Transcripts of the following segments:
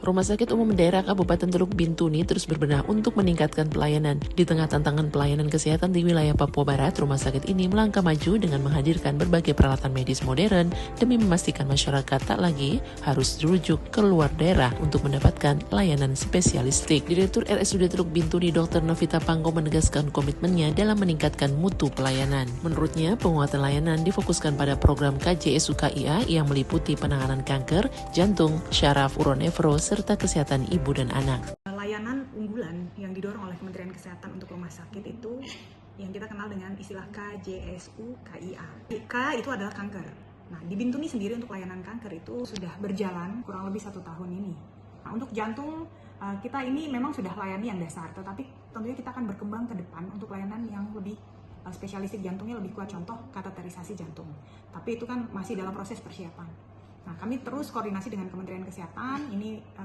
Rumah Sakit Umum Daerah Kabupaten Teluk Bintuni terus berbenah untuk meningkatkan pelayanan. Di tengah tantangan pelayanan kesehatan di wilayah Papua Barat, rumah sakit ini melangkah maju dengan menghadirkan berbagai peralatan medis modern demi memastikan masyarakat tak lagi harus dirujuk ke luar daerah untuk mendapatkan layanan spesialistik. Direktur RSUD Teluk Bintuni Dr. Novita Pangko menegaskan komitmennya dalam meningkatkan mutu pelayanan. Menurutnya, penguatan layanan difokuskan pada program KJSU KIA yang meliputi penanganan kanker, jantung, syaraf, uronefro, serta kesehatan ibu dan anak. Layanan unggulan yang didorong oleh Kementerian Kesehatan untuk rumah sakit itu yang kita kenal dengan istilah KJSU KIA. K itu adalah kanker. Nah, di Bintuni sendiri untuk layanan kanker itu sudah berjalan kurang lebih 1 tahun ini. Nah, untuk jantung kita ini memang sudah layani yang dasar, tetapi tentunya kita akan berkembang ke depan untuk layanan yang lebih spesialistik jantungnya lebih kuat, contoh kateterisasi jantung. Tapi itu kan masih dalam proses persiapan. Nah, kami terus koordinasi dengan Kementerian Kesehatan.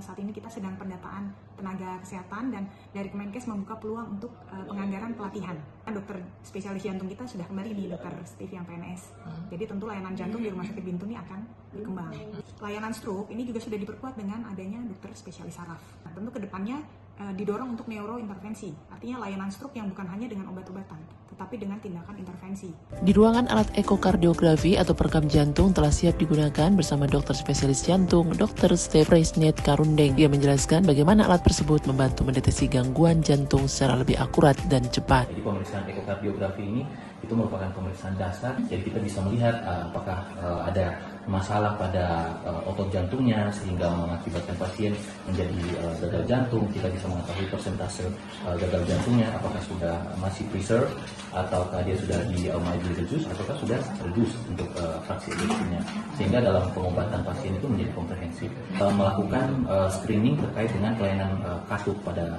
Saat ini kita sedang pendataan tenaga kesehatan dan dari Kemenkes membuka peluang untuk penganggaran pelatihan. Dokter spesialis jantung kita sudah kembali di Dokter Steve yang PNS. Jadi tentu layanan jantung di Rumah Sakit Bintuni akan berkembang. Layanan stroke ini juga sudah diperkuat dengan adanya dokter spesialis saraf. Nah, tentu kedepannya didorong untuk neurointervensi, artinya layanan stroke yang bukan hanya dengan obat-obatan, tetapi dengan tindakan intervensi. Di ruangan alat ekokardiografi atau perekam jantung telah siap digunakan bersama dokter spesialis jantung, Dr. Steve Reisnet Karundeng. Dia menjelaskan bagaimana alat tersebut membantu mendeteksi gangguan jantung secara lebih akurat dan cepat. Jadi pemeriksaan ekokardiografi ini itu merupakan pemeriksaan dasar, jadi kita bisa melihat apakah ada masalah pada otot jantungnya sehingga mengakibatkan pasien menjadi gagal jantung. Kita bisa mengetahui persentase gagal jantungnya, apakah sudah masih preserve ataukah dia sudah di mildly reduce ataukah sudah reduce untuk fraksi ejeksinya, sehingga dalam pengobatan pasien itu menjadi komprehensif. Melakukan screening terkait dengan kelainan katup pada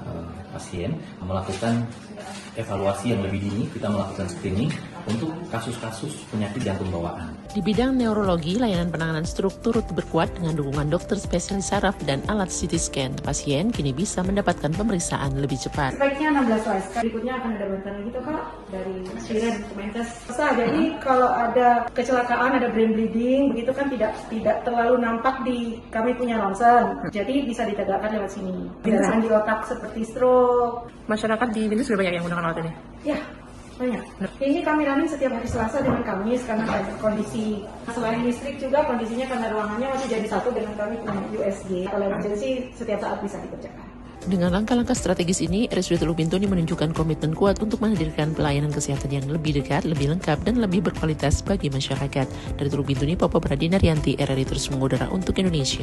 pasien, melakukan evaluasi yang lebih dini, kita melakukan screening untuk kasus-kasus penyakit jantung bawaan. Di bidang neurologi, layanan penanganan stroke turut berkuat dengan dukungan dokter spesialis saraf dan alat CT scan. Pasien kini bisa mendapatkan pemeriksaan lebih cepat. Speknya 16 slice. Berikutnya akan ada bantuan lagi tuh Kak dari Spiren Kemenkes. Jadi kalau ada kecelakaan, ada brain bleeding, begitu kan tidak terlalu nampak di kami punya ronsen. Jadi bisa ditegakkan lewat sini. Pendarahan di otak seperti stroke. Masyarakat di Bintuni sudah banyak yang menggunakan alat ini? Ya, banyak. Ini kami running setiap hari Selasa dengan Kamis karena kondisi selain listrik juga kondisinya karena ruangannya masih jadi satu dengan kami punya USG. Kalau emergency setiap saat bisa dikerjakan. Dengan langkah-langkah strategis ini, RSUD Teluk Bintuni menunjukkan komitmen kuat untuk menghadirkan pelayanan kesehatan yang lebih dekat, lebih lengkap, dan lebih berkualitas bagi masyarakat. Dari Teluk Bintuni, Papua Barat, Dinaryanti, RRI terus mengudara untuk Indonesia.